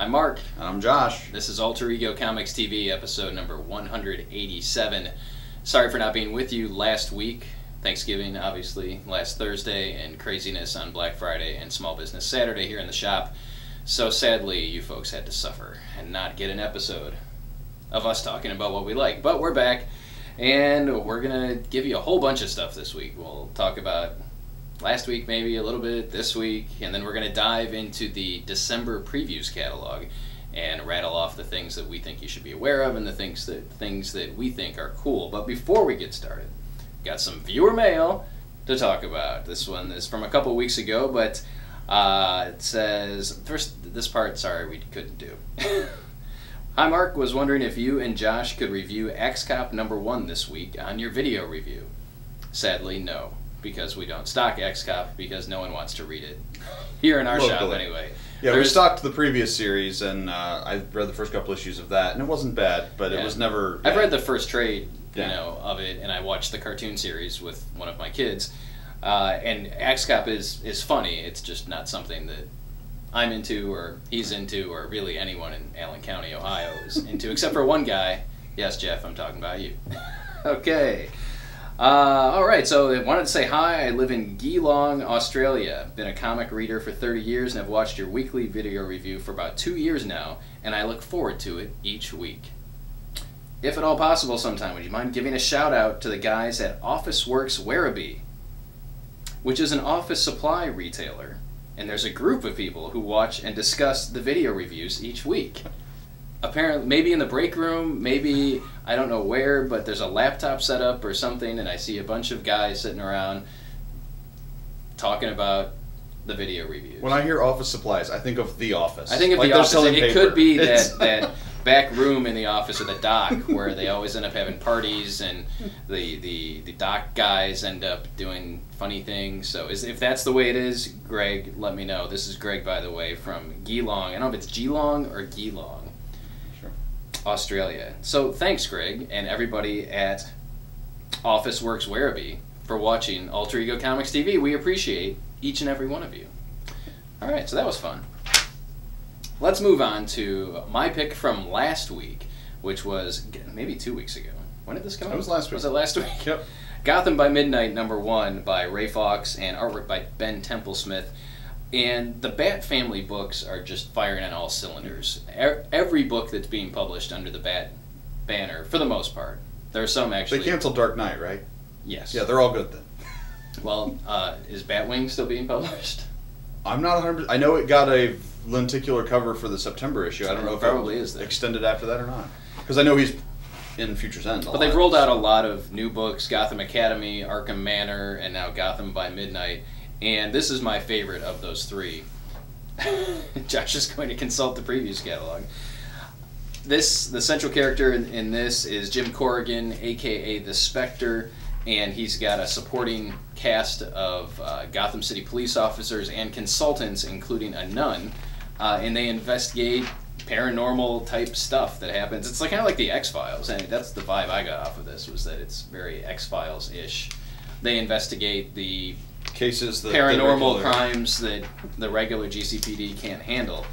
I'm Mark. And I'm Josh. This is Alter Ego Comics TV, episode number 187. Sorry for not being with you last week. Thanksgiving, obviously, last Thursday, and craziness on Black Friday and Small Business Saturday here in the shop. So sadly, you folks had to suffer and not get an episode of us talking about what we like. But we're back, and we're going to give you a whole bunch of stuff this week. We'll talk about last week, maybe a little bit this week, and then we're going to dive into the December previews catalog and rattle off the things that we think you should be aware of and the things that we think are cool. But before we get started, got some viewer mail to talk about. This one is from a couple weeks ago, but it says, first, this part, sorry, we couldn't do. Hi, Mark. Was wondering if you and Josh could review X-Cop #1 this week on your video review. Sadly, no, because we don't stock X-Cop because no one wants to read it. Here in our shop, anyway. Yeah, we stocked the previous series, and I read the first couple issues of that, and it wasn't bad, but it was never... I've read the first trade, of it, and I watched the cartoon series with one of my kids. And X-Cop is funny. It's just not something that I'm into, or he's into, or really anyone in Allen County, Ohio is into, except for one guy. Yes, Jeff, I'm talking about you. Okay. Alright, so I wanted to say hi. I live in Geelong, Australia. Been a comic reader for 30 years and have watched your weekly video review for about 2 years now, and I look forward to it each week. If at all possible sometime, would you mind giving a shout out to the guys at Office Works Werribee, which is an office supply retailer, and there's a group of people who watch and discuss the video reviews each week. Apparently, maybe in the break room, maybe, I don't know where, but there's a laptop set up or something, and I see a bunch of guys sitting around talking about the video reviews. When I hear office supplies, I think of The Office. I think of The Office. It could be that back room in the office or the dock where they always end up having parties, and the dock guys end up doing funny things. So if that's the way it is, Greg, let me know. This is Greg, by the way, from Geelong. I don't know if it's Geelong or Geelong. Australia. So thanks, Greg, and everybody at Office Works Werribee for watching Alter Ego Comics TV. We appreciate each and every one of you. Alright, so that was fun. Let's move on to my pick from last week, which was maybe 2 weeks ago. When did this come out? It was last week. Was it last week? Yep. Gotham by Midnight #1 by Ray Fawkes and artwork by Ben Templesmith. And the Bat Family books are just firing on all cylinders. Every book that's being published under the Bat banner, for the most part. There are some actually... They canceled Dark Knight, right? Yes. Yeah, they're all good then. Well, is Batwing still being published? I'm not 100%... I know it got a lenticular cover for the September issue. I don't know if probably it is there. Extended after that or not. Because I know he's in Future's End. But they've rolled out a lot of new books. Gotham Academy, Arkham Manor, and now Gotham by Midnight. And this is my favorite of those three. Josh is going to consult the previews catalog. The central character in this is Jim Corrigan, a.k.a. the Spectre, and he's got a supporting cast of Gotham City police officers and consultants, including a nun, and they investigate paranormal type stuff that happens. It's kind of like the X-Files, and that's the vibe I got off of this, was that it's very X-Files-ish. They investigate the cases, paranormal crimes that the regular GCPD can't handle.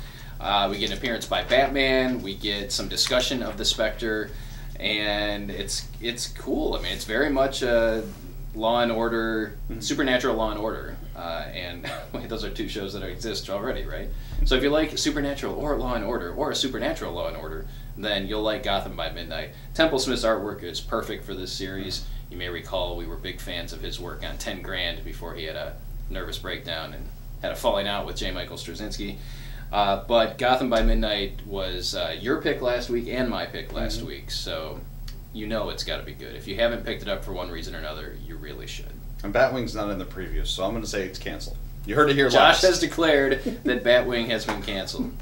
We get an appearance by Batman. We get some discussion of the Spectre, and it's cool. I mean, it's very much Law and Order, Supernatural Law and Order, and wait, those are two shows that exist already, right? So if you like Supernatural or Law and Order or a Supernatural Law and Order, then you'll like Gotham by Midnight. Templesmith's artwork is perfect for this series. You may recall we were big fans of his work on 10 Grand before he had a nervous breakdown and had a falling out with J. Michael Straczynski. But Gotham by Midnight was your pick last week and my pick last week, so you know it's got to be good. If you haven't picked it up for one reason or another, you really should. And Batwing's not in the preview, so I'm going to say it's canceled. You heard it here last. last. Josh has declared that Batwing has been canceled.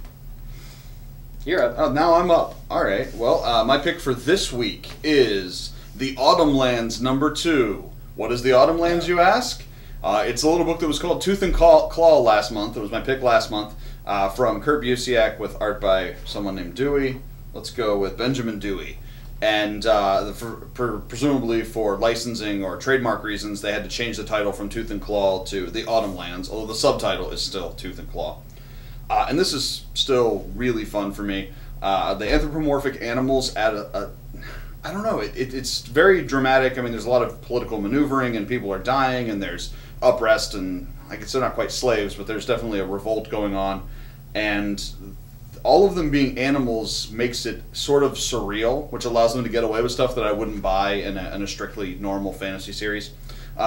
You're up. Oh, now I'm up. All right. Well, my pick for this week is the Autumnlands #2. What is the Autumnlands, you ask? It's a little book that was called Tooth and Claw last month. It was my pick last month, from Kurt Busiek with art by someone named Dewey. Let's go with Benjamin Dewey. And presumably for licensing or trademark reasons, they had to change the title from Tooth and Claw to The Autumnlands, although the subtitle is still Tooth and Claw. And this is still really fun for me. The anthropomorphic animals add I don't know, it's very dramatic. I mean, there's a lot of political maneuvering, and people are dying, and there's unrest, and I guess they're not quite slaves, but there's definitely a revolt going on. And all of them being animals makes it sort of surreal, which allows them to get away with stuff that I wouldn't buy in a strictly normal fantasy series.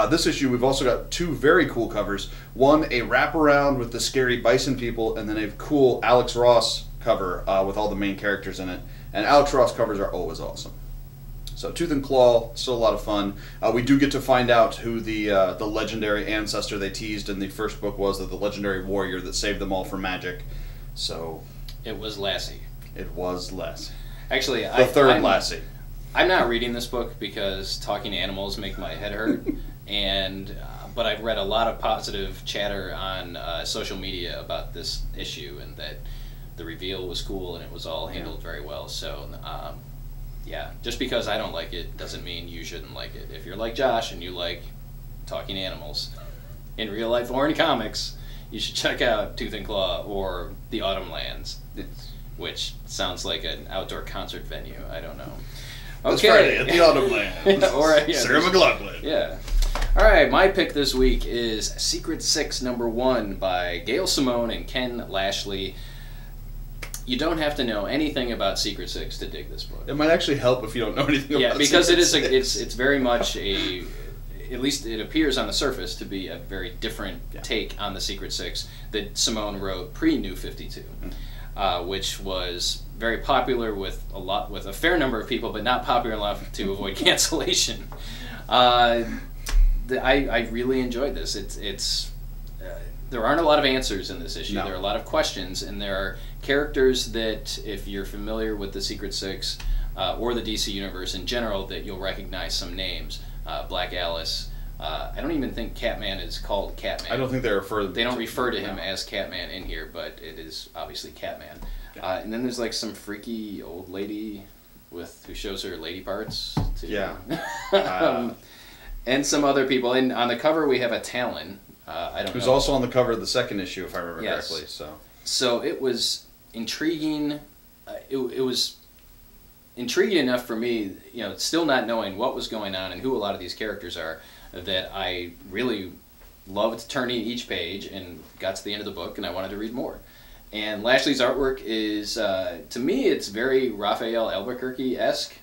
This issue, we've also got two very cool covers. One, a wraparound with the scary bison people, and then a cool Alex Ross cover with all the main characters in it. And Alex Ross covers are always awesome. So Tooth and Claw, still a lot of fun. We do get to find out who the legendary ancestor they teased in the first book was, that the legendary warrior that saved them all from magic. So it was Lassie. It was Lassie. Actually, the third Lassie. I'm not reading this book because talking animals make my head hurt, but I've read a lot of positive chatter on social media about this issue, and that the reveal was cool and it was all handled very well. So. Yeah, just because I don't like it doesn't mean you shouldn't like it. If you're like Josh and you like talking animals in real life or in comics, you should check out Tooth and Claw or the Autumnlands, which sounds like an outdoor concert venue. I don't know. Okay. This Friday at the Autumnlands. Or, yeah, Sarah McLachlan. Yeah. All right, my pick this week is Secret Six #1 by Gail Simone and Ken Lashley. You don't have to know anything about Secret Six to dig this book. It might actually help if you don't know anything about Secret Six. Yeah, because it's very much at least it appears on the surface to be a very different take on the Secret Six that Simone wrote pre-New 52, which was very popular with a fair number of people, but not popular enough to avoid cancellation. I really enjoyed this. There aren't a lot of answers in this issue. No. There are a lot of questions, and there are characters that, if you're familiar with the Secret Six or the DC Universe in general, that you'll recognize some names. Black Alice. I don't even think Catman is called Catman. I don't think they don't refer to him as Catman in here, but it is obviously Catman. Yeah. And then there's like some freaky old lady who shows her lady parts. Too. Yeah. And some other people. And on the cover we have a Talon. Who's also on the cover of the second issue, if I remember correctly. So it was intriguing. It was intriguing enough for me, still not knowing what was going on and who a lot of these characters are, that I really loved turning each page and got to the end of the book and I wanted to read more. And Lashley's artwork is, to me, it's very Raphael Albuquerque-esque.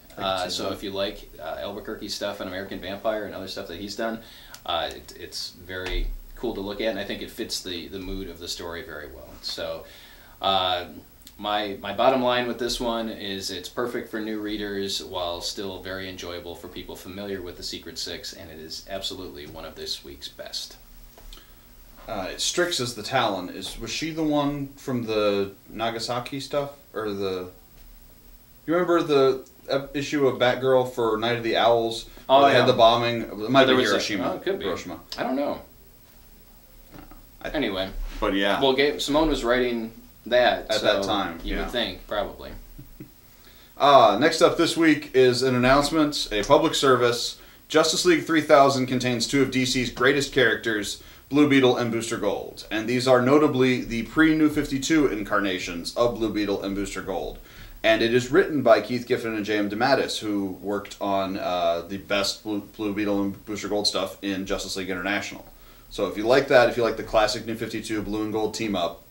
So if you like Albuquerque stuff and American Vampire and other stuff that he's done, it's very cool to look at, and I think it fits the mood of the story very well. So my bottom line with this one is it's perfect for new readers while still very enjoyable for people familiar with the Secret Six, and it is absolutely one of this week's best. Strix is the Talon. Was she the one from the Nagasaki stuff? Or you remember the issue of Batgirl for Night of the Owls? Oh, they had the bombing. It might be Hiroshima. It could be. Hiroshima. I don't know. Anyway. But yeah. Well, Simone was writing that at that time. You would think, probably. Next up this week is an announcement, a public service. Justice League 3000 contains two of DC's greatest characters, Blue Beetle and Booster Gold. And these are notably the pre-New 52 incarnations of Blue Beetle and Booster Gold. And it is written by Keith Giffen and J.M. DeMatteis, who worked on the best Blue Beetle and Booster Gold stuff in Justice League International. So if you like that, if you like the classic New 52 Blue and Gold team-up,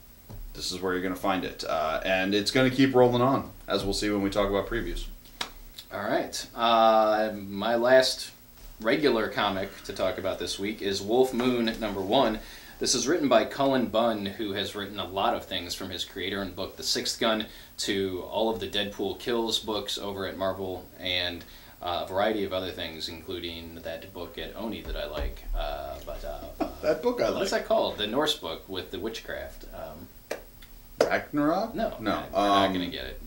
this is where you're going to find it. And it's going to keep rolling on, as we'll see when we talk about previews. All right. My last regular comic to talk about this week is Wolf Moon #1. This is written by Cullen Bunn, who has written a lot of things from his creator-owned book, The Sixth Gun, to all of the Deadpool Kills books over at Marvel, and a variety of other things, including that book at Oni that I like. That book I like. What's that called? The Norse book with the witchcraft. Ragnarok? No. No. We're not going to get it.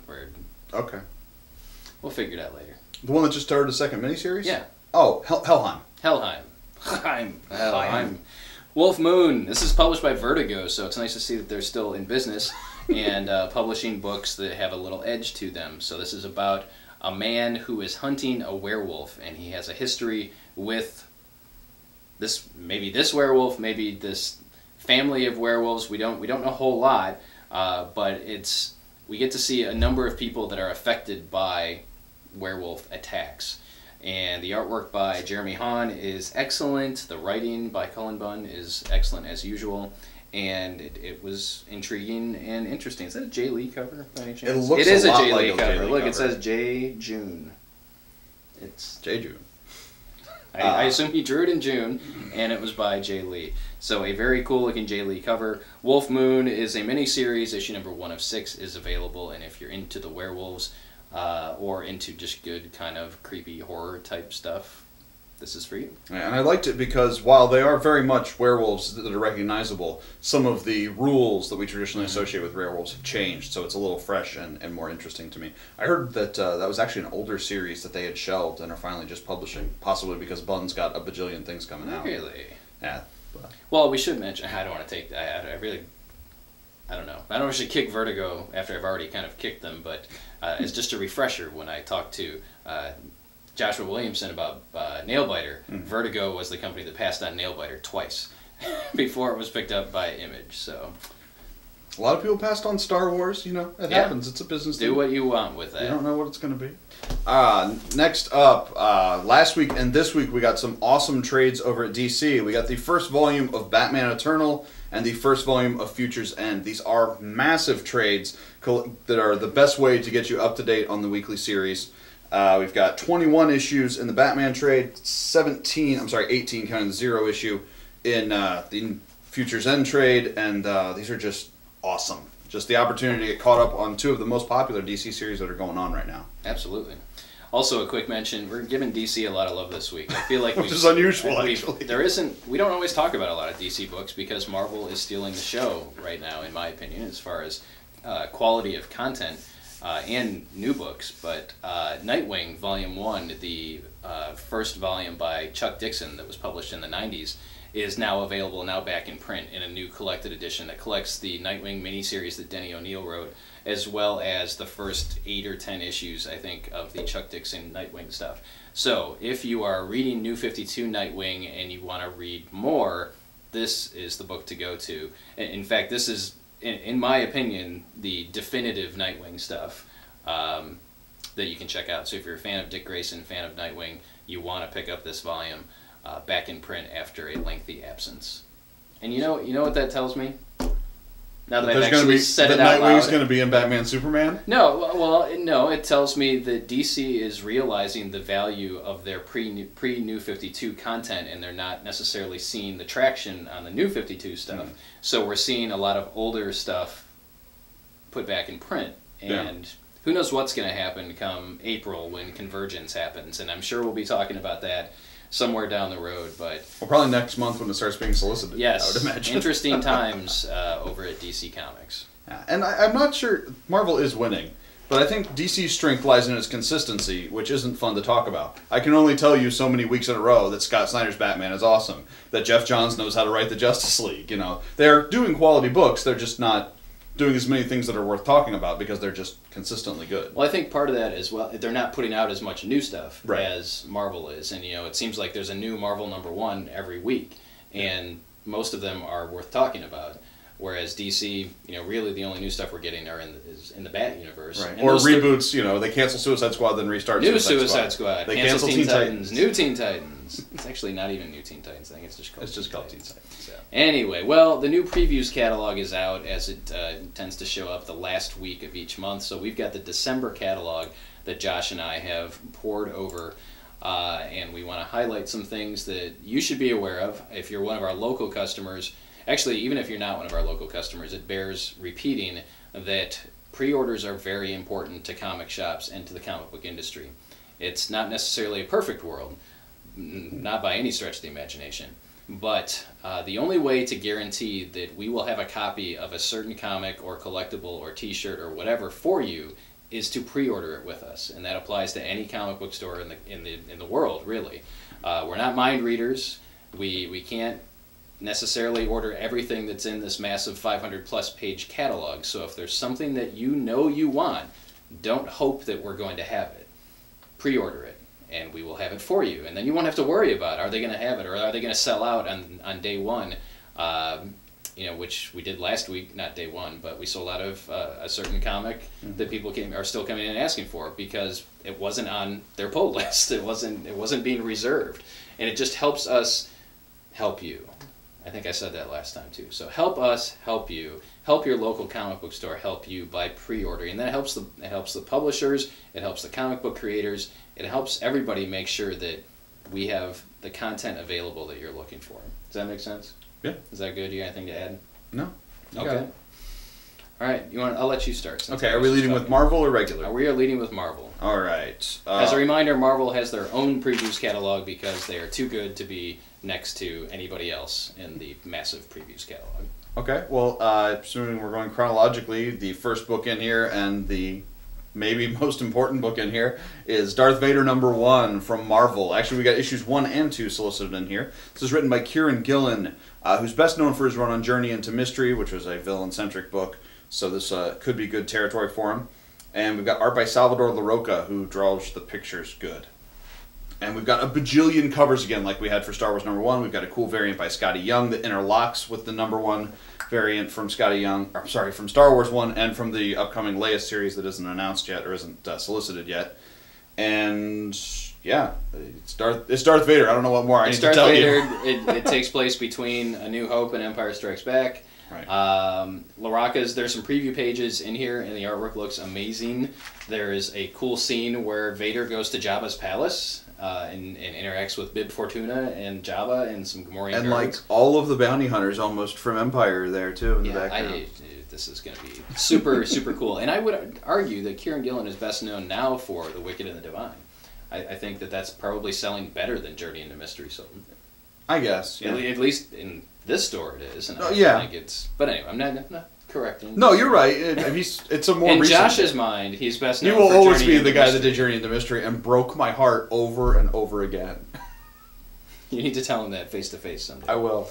Okay. We'll figure it out later. The one that just started a second miniseries? Yeah. Oh, Helheim. Helheim. Wolf Moon. This is published by Vertigo, so it's nice to see that they're still in business and publishing books that have a little edge to them. So this is about a man who is hunting a werewolf, and he has a history with this werewolf, maybe this family of werewolves. We don't know a whole lot, but we get to see a number of people that are affected by werewolf attacks. And the artwork by Jeremy Hahn is excellent. The writing by Cullen Bunn is excellent as usual. And it was intriguing and interesting. Is that a Jay Lee cover by any chance? It is a a lot Jay like Lee a cover. Jay Lee Look, cover. it says J. June. It's J. June. I assume he drew it in June, and it was by Jay Lee. So a very cool looking Jay Lee cover. Wolf Moon is a mini-series. Issue number 1 of 6 is available, and if you're into the werewolves or into just good kind of creepy horror type stuff, this is for you. And I liked it because while they are very much werewolves that are recognizable, some of the rules that we traditionally associate with werewolves have changed, so it's a little fresh and more interesting to me. I heard that that was actually an older series that they had shelved and are finally just publishing, possibly because Bunn's got a bajillion things coming out. Really? Yeah. But. Well, we should mention, I don't want to take, I don't know. I don't know if I should kick Vertigo after I've already kind of kicked them, but it's just a refresher when I talked to Joshua Williamson about Nailbiter. Vertigo was the company that passed on Nailbiter twice before it was picked up by Image. So a lot of people passed on Star Wars. You know, it happens. It's a business. Do what you want with that. You don't know what it's going to be. Next up, last week and this week we got some awesome trades over at DC. We got the first volume of Batman Eternal and the first volume of Future's End. These are massive trades that are the best way to get you up to date on the weekly series. We've got 21 issues in the Batman trade, 18 counting the 0 issue in the Future's End trade, and these are just awesome. Just the opportunity to get caught up on 2 of the most popular DC series that are going on right now. Absolutely. Also, a quick mention, we're giving DC a lot of love this week. I feel like which is unusual, actually. We don't always talk about a lot of DC books because Marvel is stealing the show right now, in my opinion, as far as quality of content. And new books, but Nightwing Volume 1, the first volume by Chuck Dixon that was published in the 90s, is now available, now back in print in a new collected edition that collects the Nightwing miniseries that Denny O'Neil wrote, as well as the first 8 or 10 issues, I think, of the Chuck Dixon Nightwing stuff. So if you are reading New 52 Nightwing and you want to read more, this is the book to go to. In fact, this is, in my opinion, the definitive Nightwing stuff that you can check out. So if you're a fan of Dick Grayson, fan of Nightwing, you want to pick up this volume back in print after a lengthy absence. And you know what that tells me? Now that I've actually said it out loud. Nightwing's going to be in Batman Superman? No, it tells me that DC is realizing the value of their pre-New 52 content, and they're not necessarily seeing the traction on the New 52 stuff. So we're seeing a lot of older stuff put back in print, and who knows what's going to happen come April when Convergence happens, and I'm sure we'll be talking about that somewhere down the road, but... Well, probably next month when it starts being solicited, yes, I would imagine. Interesting times over at DC Comics. Yeah, and I'm not sure... Marvel is winning, but I think DC's strength lies in its consistency, which isn't fun to talk about. I can only tell you so many weeks in a row that Scott Snyder's Batman is awesome, that Jeff Johns knows how to write the Justice League, you know. They're doing quality books, they're just not doing as many things that are worth talking about because they're just consistently good. Well, I think part of that is, well, they're not putting out as much new stuff as Marvel is. And, you know, it seems like there's a new Marvel #1 every week. And most of them are worth talking about. Whereas DC, you know, really the only new stuff we're getting is in the Bat universe. Right. Or reboots, you know, they cancel Suicide Squad, then restart Suicide Squad. They cancel Teen Titans. New Teen Titans. It's actually not even New Teen Titans. I think it's just called Teen Titans. Yeah. Anyway, well, the new previews catalog is out, as it tends to show up the last week of each month. So we've got the December catalog that Josh and I have poured over, and we want to highlight some things that you should be aware of if you're one of our local customers. Actually, even if you're not one of our local customers, it bears repeating that pre-orders are very important to comic shops and to the comic book industry. It's not necessarily a perfect world, not by any stretch of the imagination, but the only way to guarantee that we will have a copy of a certain comic or collectible or t-shirt or whatever for you is to pre-order it with us, and that applies to any comic book store in the world, really. We're not mind readers. We can't necessarily order everything that's in this massive 500-plus page catalog. So if there's something that you know you want, don't hope that we're going to have it. Pre-order it, and we will have it for you. And then you won't have to worry about, are they going to have it, or are they going to sell out on day one? which we did last week, not day one, but we sold out of a certain comic that people are still coming in and asking for because it wasn't on their pull list. It wasn't being reserved, and it just helps us help you. I think I said that last time too. So help us help you. Help your local comic book store help you by pre-ordering. And that helps the publishers. It helps the comic book creators. It helps everybody make sure that we have the content available that you're looking for. Does that make sense? Yeah. Is that good? You got anything to add? No. Okay. All right. I'll let you start. Okay. Are we leading with Marvel or regular? We are leading with Marvel. All right. As a reminder, Marvel has their own previews catalog because they are too good to be next to anybody else in the massive previews catalog. Okay. Well, assuming we're going chronologically, the first book in here and the maybe most important book in here is Darth Vader #1 from Marvel. Actually, we got issues 1 and 2 solicited in here. This is written by Kieran Gillen, who's best known for his run on Journey into Mystery, which was a villain-centric book. So this could be good territory for him. And we've got art by Salvador Larroca, who draws the pictures good. And we've got a bajillion covers again, like we had for Star Wars #1. We've got a cool variant by Scotty Young that interlocks with the #1 variant from from Star Wars 1 and from the upcoming Leia series that isn't announced yet or isn't solicited yet. And yeah, it's Darth Vader. I don't know what more I need to tell you. It takes place between A New Hope and Empire Strikes Back. Right. Larroca's, there's some preview pages in here, and the artwork looks amazing. There is a cool scene where Vader goes to Jabba's palace and interacts with Bib Fortuna and Jabba and some Gamorrean and guards. like all of the bounty hunters almost from Empire there too in the background. This is going to be super, super cool. And I would argue that Kieran Gillen is best known now for The Wicked and the Divine. I think that's probably selling better than Journey into Mystery sold. I guess, yeah. At least in this store it is. And I think it's... But anyway, I'm not correcting. No, you're right. It's a more in recent Josh's thing. mind, he's best known for Journey into Mystery. He will always be the guy Mystery. that did Journey into Mystery and broke my heart over and over again. You need to tell him that face to face someday. I will.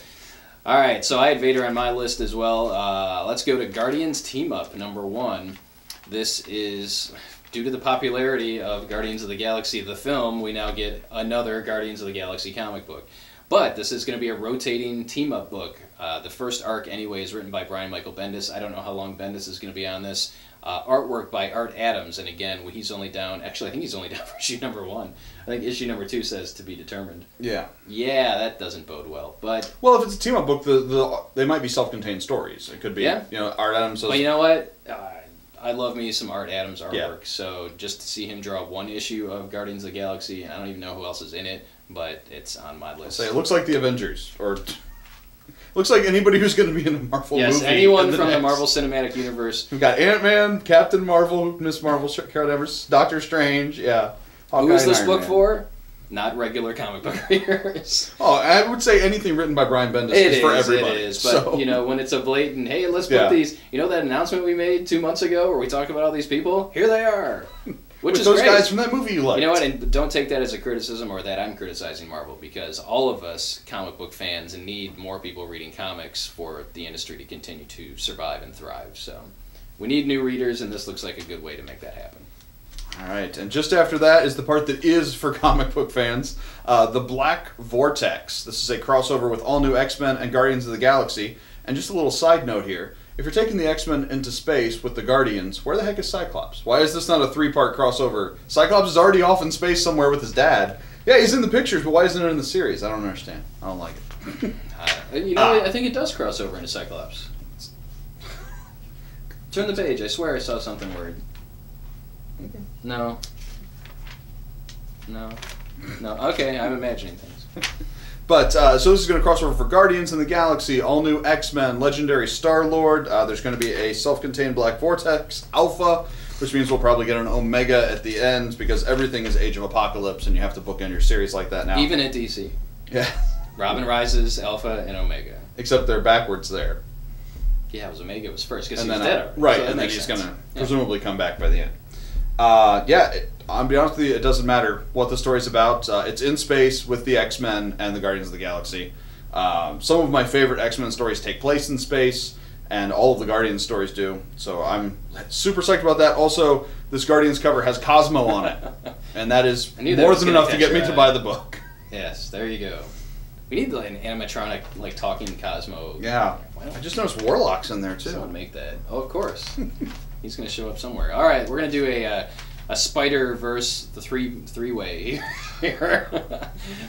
All right, so I had Vader on my list as well. Let's go to Guardians Team Up #1. This is, due to the popularity of Guardians of the Galaxy, the film, we now get another Guardians of the Galaxy comic book. But this is going to be a rotating team-up book. The first arc, anyway, is written by Brian Michael Bendis. I don't know how long Bendis is going to be on this. Artwork by Art Adams, and again, he's only down... Actually, I think he's only down for issue #1. I think issue #2 says to be determined. Yeah. Yeah, that doesn't bode well, but... Well, if it's a team-up book, they might be self-contained stories. It could be, Art Adams says... Well, you know what? I love me some Art Adams artwork, so just to see him draw one issue of Guardians of the Galaxy, I don't even know who else is in it, but it's on my list. It looks like the Avengers, or looks like anybody who's going to be in a Marvel movie. Yes, anyone from the Marvel Cinematic Universe. We've got Ant-Man, Captain Marvel, Miss Marvel, Carol Danvers, Doctor Strange, yeah. Who is this book for? Not regular comic book readers. Oh, I would say anything written by Brian Bendis is for everybody. It is, but when it's a blatant, hey, let's put these, that announcement we made 2 months ago where we talked about all these people? Here they are. Which is those great. Guys from that movie you liked. You know what, and don't take that as a criticism or that I'm criticizing Marvel, because all of us comic book fans need more people reading comics for the industry to continue to survive and thrive. So we need new readers, and this looks like a good way to make that happen. All right, and just after that is the part that is for comic book fans, The Black Vortex. This is a crossover with all new X-Men and Guardians of the Galaxy. And just a little side note here, if you're taking the X-Men into space with the Guardians, where the heck is Cyclops? Why is this not a 3-part crossover? Cyclops is already off in space somewhere with his dad. Yeah, he's in the pictures, but why isn't it in the series? I don't understand. I don't like it. I think it does cross over into Cyclops. Turn the page. I swear I saw something weird. Okay. No. Okay, I'm imagining things. But, so this is going to cross over for Guardians in the Galaxy, all new X-Men, Legendary Star-Lord. There's going to be a self-contained Black Vortex Alpha, which means we'll probably get an Omega at the end, because everything is Age of Apocalypse, and you have to bookend your series like that now. Even at DC. Yeah. Robin Rises, Alpha, and Omega. Except they're backwards there. Yeah, it was Omega was first, because he was dead already. Right, so and then he's going to presumably come back by the end. I'll be honest with you, it doesn't matter what the story's about. It's in space with the X-Men and the Guardians of the Galaxy. Some of my favorite X-Men stories take place in space, and all of the Guardians stories do. So I'm super psyched about that. Also, this Guardians cover has Cosmo on it, and that is more than enough to get me to buy the book. Yes, there you go. We need like an animatronic, like talking Cosmo. Yeah. I just noticed Warlock's in there too. Someone make that. Oh, of course. He's gonna show up somewhere. All right, we're gonna do a Spider-Verse, the three-way here.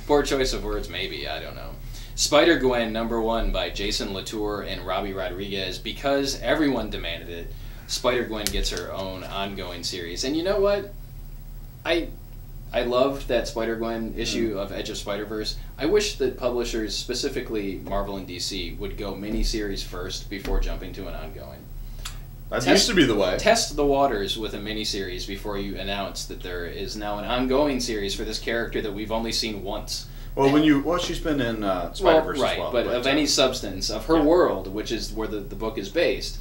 Poor choice of words, maybe. I don't know. Spider-Gwen #1 by Jason Latour and Robbie Rodriguez. Because everyone demanded it, Spider-Gwen gets her own ongoing series. And you know what? I loved that Spider-Gwen issue of Edge of Spider-Verse. I wish that publishers, specifically Marvel and DC, would go miniseries first before jumping to an ongoing. That used to be the way. Test the waters with a miniseries before you announce that there is now an ongoing series for this character that we've only seen once. Well, she's been in Spider-Verse right, as well. But of any substance of her world, which is where the book is based,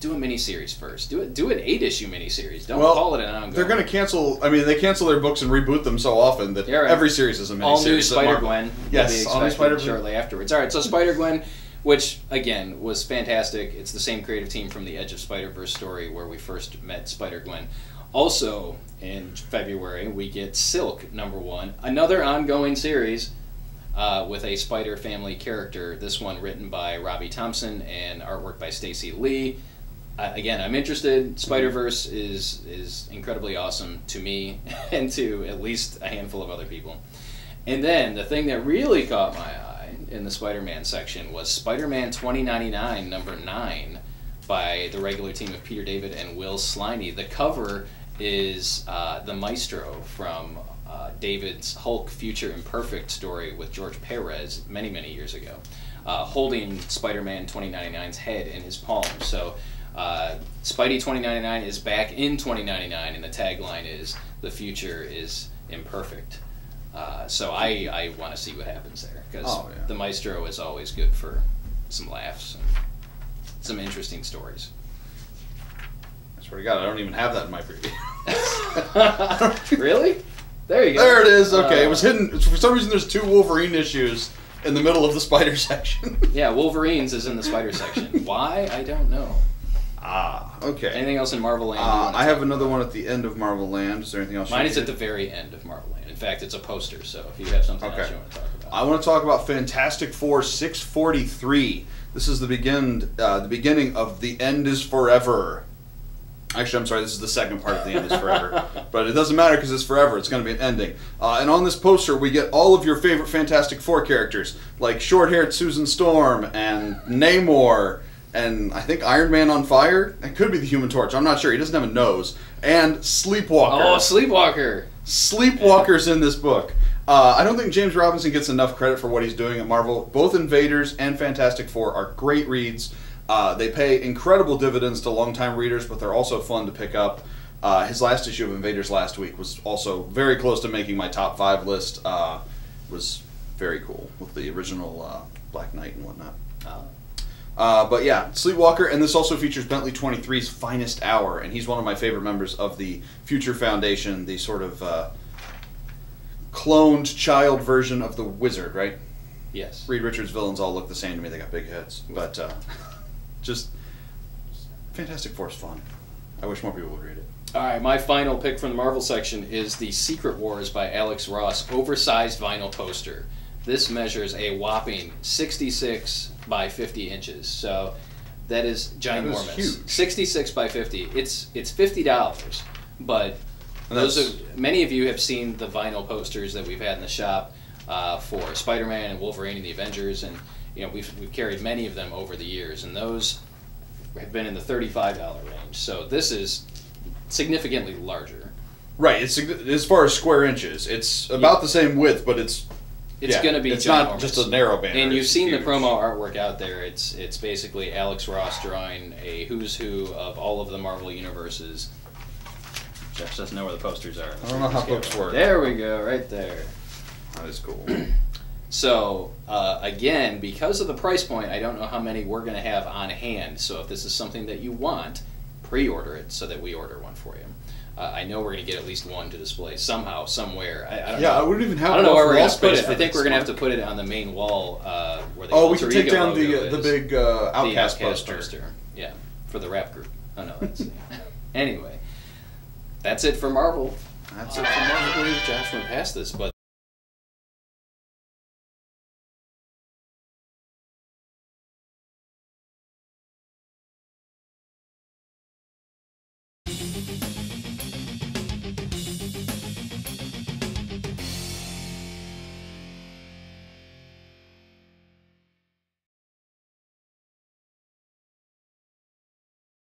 do a miniseries first. Do an 8-issue miniseries. Don't call it an ongoing. They're going to cancel. I mean, they cancel their books and reboot them so often that every series is a miniseries. All new Spider-Gwen. Yes, all new Spider-Gwen shortly afterwards. All right, so Spider-Gwen, which again was fantastic. It's the same creative team from the Edge of Spider-Verse story where we first met Spider-Gwen. Also in February we get Silk #1, another ongoing series with a Spider Family character. This one written by Robbie Thompson and artwork by Stacey Lee. Again, I'm interested. Spider-Verse is incredibly awesome to me and to at least a handful of other people. And then the thing that really caught my eye in the Spider-Man section was Spider-Man 2099 #9 by the regular team of Peter David and Will Sliney. The cover is the Maestro from David's Hulk Future Imperfect story with George Perez many, many years ago, holding Spider-Man 2099's head in his palm. So Spidey 2099 is back in 2099, and the tagline is, "The future is imperfect." So I want to see what happens there, because the Maestro is always good for some laughs and some interesting stories. I swear to God, I don't even have that in my preview. Really? There you go. There it is. Okay, it was hidden. For some reason, there's 2 Wolverine issues in the middle of the Spider section. Yeah, Wolverines is in the Spider section. Why? I don't know. Okay. Anything else in Marvel Land? I have another one at the end of Marvel Land. Is there anything else? Mine is at the very end of Marvel Land. In fact, it's a poster, so if you have something else you want to talk about. I want to talk about Fantastic Four 643. This is the beginning of The End is Forever. Actually, I'm sorry, this is the second part of The End is Forever. But it doesn't matter because it's forever. It's going to be an ending. And on this poster, we get all of your favorite Fantastic Four characters, like short-haired Susan Storm and Namor, and I think Iron Man on Fire. It could be the Human Torch. I'm not sure. He doesn't have a nose. And Sleepwalker. Oh, Sleepwalker. Sleepwalker's in this book. I don't think James Robinson gets enough credit for what he's doing at Marvel. Both Invaders and Fantastic Four are great reads. They pay incredible dividends to longtime readers, but they're also fun to pick up. His last issue of Invaders last week was also very close to making my top 5 list. Was very cool with the original Black Knight and whatnot. But yeah, Sleepwalker, and this also features Bentley 23's Finest Hour, and he's one of my favorite members of the Future Foundation, the sort of cloned child version of the Wizard, right? Yes. Reed Richards' villains all look the same to me. They got big heads, but just Fantastic Four's fun. I wish more people would read it. All right, my final pick from the Marvel section is the Secret Wars by Alex Ross oversized vinyl poster. This measures a whopping 66 by 50 inches, so that is ginormous. That is huge. 66 by 50. It's $50, but many of you have seen the vinyl posters that we've had in the shop for Spider-Man and Wolverine and the Avengers, and we've carried many of them over the years, and those have been in the $35 range. So this is significantly larger. Right. It's as far as square inches. It's about the same width, but it's going to be it's ginormous. Not just a narrow banner. And you've seen the promo artwork out there. It's basically Alex Ross drawing a who's who of all of the Marvel universes. Jeff doesn't know where the posters are. I don't know how books work. There we go, right there. That is cool. So, again, because of the price point, I don't know how many we're going to have on hand. So if this is something that you want, pre-order it so that we order one for you. I know we're going to get at least one to display somehow, somewhere. I don't know. I wouldn't even have. I don't know where we're going to put it. I think we're going to have to put it on the main wall where the we can take down the big Outcast poster. Yeah, for the rap group. Oh no, that's anyway. That's it for Marvel. That's it for Marvel. I believe Josh went past this, but.